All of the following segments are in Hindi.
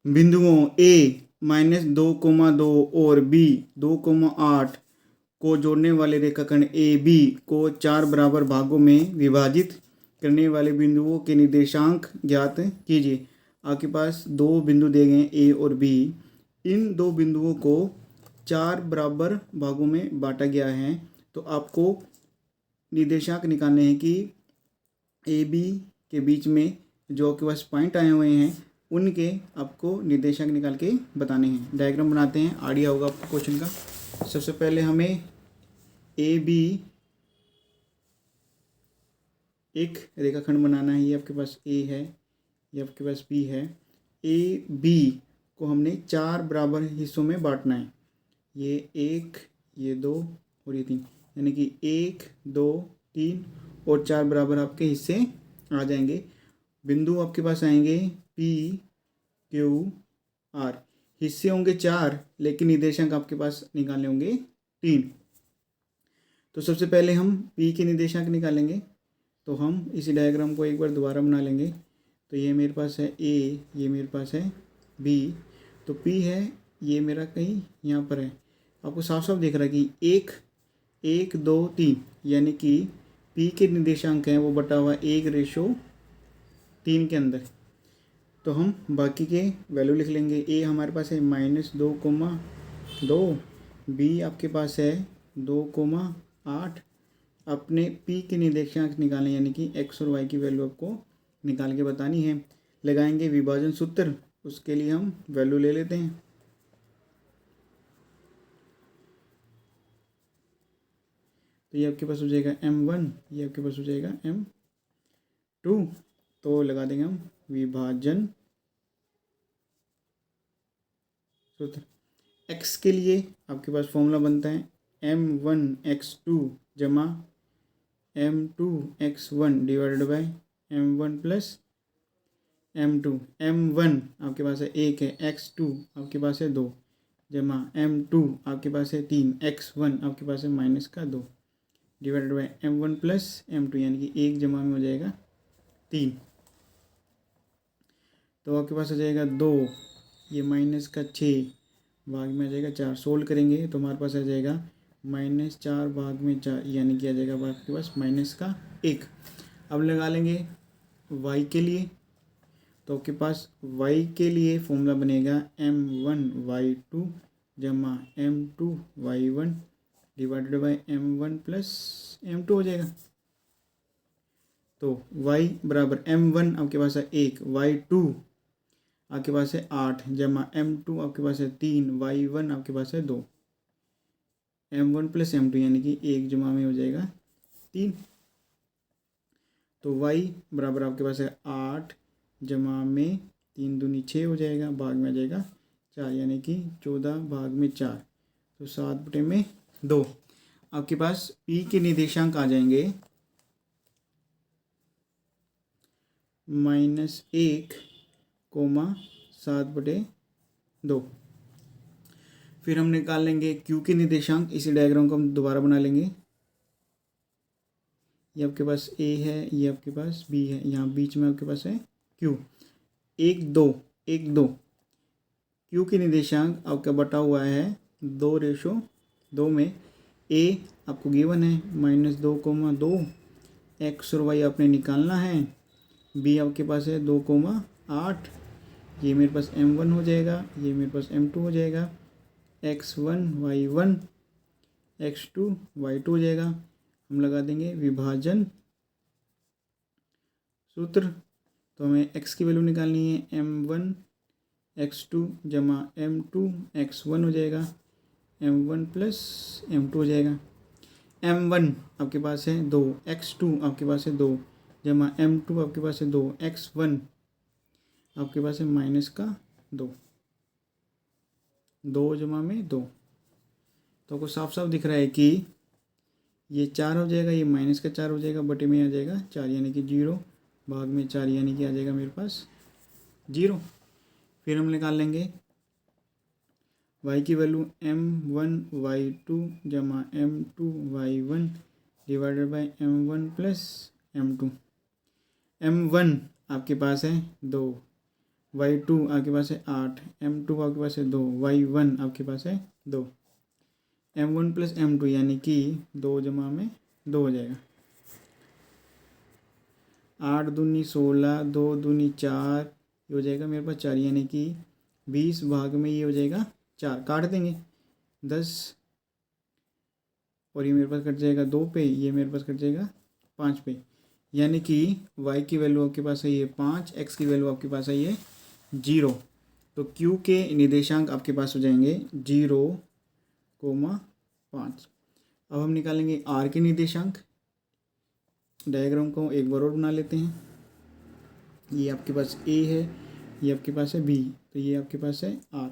बिंदुओं a-2,2 और b 2,8 को जोड़ने वाले रेखाखंड ए बी को 4 बराबर भागों में विभाजित करने वाले बिंदुओं के निर्देशांक ज्ञात कीजिए। आपके पास दो बिंदु दिए गए ए और बी। इन दो बिंदुओं को 4 बराबर भागों में बांटा गया है। तो आपको निर्देशांक निकालने हैं कि ए बी के बीच में जो आपके पास पॉइंट आए हुए हैं उनके आपको निर्देशांक निकाल के बताने हैं। डायग्राम बनाते हैं, आइडिया होगा आपको क्वेश्चन का। सबसे पहले हमें ए बी एक रेखाखंड बनाना है। ये आपके पास ए है, ये आपके पास बी है। ए बी को हमने 4 बराबर हिस्सों में बांटना है। ये 1, ये 2 और ये 3, यानी कि 1, 2, 3 और 4 बराबर आपके हिस्से आ जाएंगे। बिंदु आपके पास आएंगे पी क्यू आर। हिस्से होंगे 4 लेकिन निर्देशांक आपके पास निकालने होंगे 3। तो सबसे पहले हम पी के निर्देशांक निकालेंगे। तो हम इसी डायग्राम को एक बार दोबारा बना लेंगे। तो ये मेरे पास है ए, ये मेरे पास है बी। तो पी है, ये मेरा कहीं यहाँ पर है। आपको साफ साफ दिख रहा है कि 1, 1, 2, 3, यानी कि पी के निर्देशांक हैं वो बटा हुआ 1:3 के अंदर। तो हम बाकी के वैल्यू लिख लेंगे। ए हमारे पास है -2,2, बी आपके पास है 2,8। अपने पी के निर्देशांक निकालें, यानी कि एक्स और वाई की वैल्यू आपको निकाल के बतानी है। लगाएंगे विभाजन सूत्र, उसके लिए हम वैल्यू ले लेते हैं। तो ये आपके पास हो जाएगा m1, ये आपके पास हो जाएगा m2। तो लगा देंगे हम विभाजन सूत्र। x के लिए आपके पास फॉर्मूला बनता है m1x2 जमा m2x1 divided by m1 plus m2। m1 आपके पास है 1 है, x2 आपके पास है 2 जमा m2 आपके पास है 3, x1 आपके पास है -2 divided by m1 plus m2, यानी कि 1 जमा में हो जाएगा 3। तो आपके पास हो जाएगा 2, ये -6 भाग में आ जाएगा 4। सोल्व करेंगे तो हमारे पास आ जाएगा -4 भाग में 4, यानी कि आ जाएगा आपके पास -1। अब लगा लेंगे y के लिए। तो आपके पास y के लिए फॉर्मूला बनेगा m1y2 जमा m2y1 divided by m1 plus m2 हो जाएगा। तो y बराबर m1 आपके पास है 1, y2 आपके पास है 8 जमा m2 आपके पास है 3, y1 आपके पास है 2, m1 प्लस m2, यानी कि 1 जमा में हो जाएगा 3। तो y बराबर आपके पास है 8 जमा में 3 दूनी 6 हो जाएगा, भाग में आ जाएगा 4, यानी कि 14 भाग में 4। तो 7/2 आपके पास p के निर्देशांक आ जाएंगे -1,7/2। फिर हम निकाल लेंगे q के निर्देशांक। इसी डायग्राम को हम दोबारा बना लेंगे। ये आपके पास a है, ये आपके पास b है, यहाँ बीच में आपके पास है q। 1, 2, 1, 2 q के निर्देशांक आपका बटा हुआ है 2:2 में। a आपको गिवन है -2,2, x और y आपने निकालना है। b आपके पास है 2,8, ये मेरे पास m1 हो जाएगा, ये मेरे पास m2 हो जाएगा, x1 y1 x2 y2 हो जाएगा। हम लगा देंगे विभाजन सूत्र। तो हमें x की वैल्यू निकालनी है m1 x2 जमा m2 x1 हो जाएगा, m1 प्लस m2 हो जाएगा। m1 आपके पास है 2, x2 आपके पास है 2 जमा m2 आपके पास है 2, x1 आपके पास है -2, 2 जमा में 2। तो आपको साफ साफ दिख रहा है कि ये 4 हो जाएगा, ये -4 हो जाएगा, बटे में आ जाएगा 4, यानी कि 0 भाग में 4, यानी कि आ जाएगा मेरे पास 0। फिर हम निकाल लेंगे y की वैल्यू m1y2 जमा m2y1 divided by m1 plus m2। m1 आपके पास है 2, y2 आपके पास है 8, m2 आपके पास है 2, y1 आपके पास है 2, m1 प्लस m2 यानी कि 2 जमा में 2 हो जाएगा। 8 दूनी 16, 2 दूनी 4, ये हो जाएगा मेरे पास 4, यानी कि 20 भाग में ये हो जाएगा 4, काट देंगे 10, और ये मेरे पास कट जाएगा 2 पे, ये मेरे पास कट जाएगा 5 पे, यानी कि y की वैल्यू आपके पास है ये 5, x की वैल्यू आपके पास है ये 0। तो q के निर्देशांक आपके पास हो जाएंगे 0,5। अब हम निकालेंगे r के निर्देशांक। डायग्राम को एक बार और बना लेते हैं। ये आपके पास a है, ये आपके पास है b, तो ये आपके पास है r,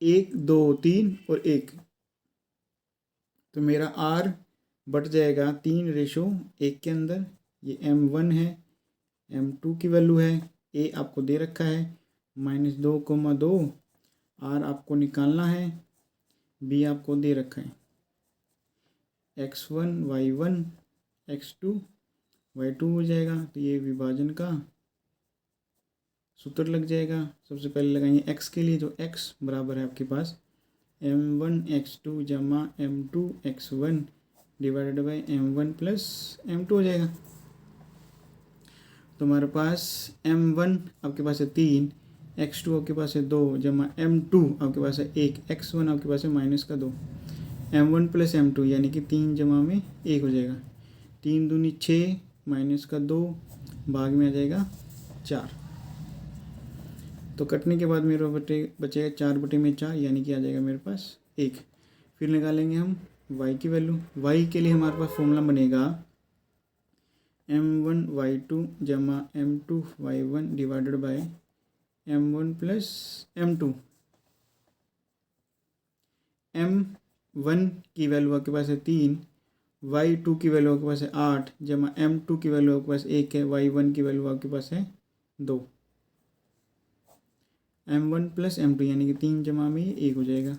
1 2 3 और 1, तो मेरा r बट जाएगा 3:1 के अंदर। ये m1 है, m2 की वैल्यू है, a आपको दे रखा है -2,2, r आपको निकालना है, b आपको दे रखा है, x1 y1 x2 y2 हो जाएगा। तो ये विभाजन का सूत्र लग जाएगा। सबसे पहले लगाएंगे x के लिए, जो x बराबर है आपके पास m1 x2 जमा m2 x1 divided by m1 plus m2 हो जाएगा। तो हमारे पास m1 आपके पास है 3, x2 आपके पास है 2 जमा m2 आपके पास है 1, x1 आपके पास है -2, m1 प्लस m2 यानी कि 3 जमा में 1 हो जाएगा। 3 दूनी 6, -2 भाग में आ जाएगा 4। तो कटने के बाद मेरे बचेगा 4/4, यानी कि आ जाएगा मेरे पास 1। फिर निकालेंगे हम y की वैल्यू। y के लिए हमारे पास फॉर्मूला बनेगा m1 y2 जमा m2 y1 divided by m1 plus m2। m1 की वैल्यू आपके पास है 3, y2 की वैल्यू आपके पास है 8 जमा m2 की वैल्यू आपके पास 1 है, y1 की वैल्यू आपके पास है 2, m1 प्लस m2 यानी कि 3 जमा में ये 1 हो जाएगा।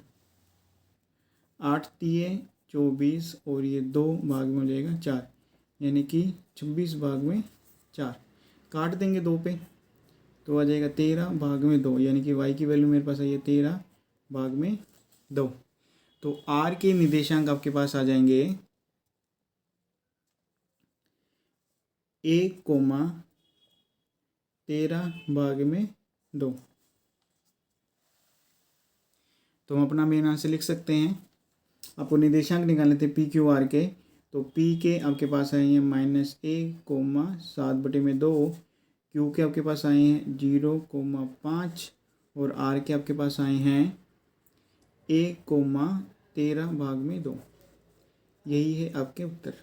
8 3 24 और ये 2 भाग में हो जाएगा 4, यानी कि 26 भाग में 4, काट देंगे 2 पे, तो आ जाएगा 13 भाग में 2, यानी कि y की वैल्यू मेरे पास है ये 13 भाग में 2। तो r के निर्देशांक आपके पास आ जाएंगे 1,13 भाग में 2। तो हम अपना मेन आंसर लिख सकते हैं। आपको निर्देशांक निकालने थे पी क्यू आर के, तो पी के आपके पास आए हैं -1,7/2, क्यू के आपके पास आए हैं 0,5 और आर के आपके पास आए हैं 1,13 भाग में 2। यही है आपके उत्तर।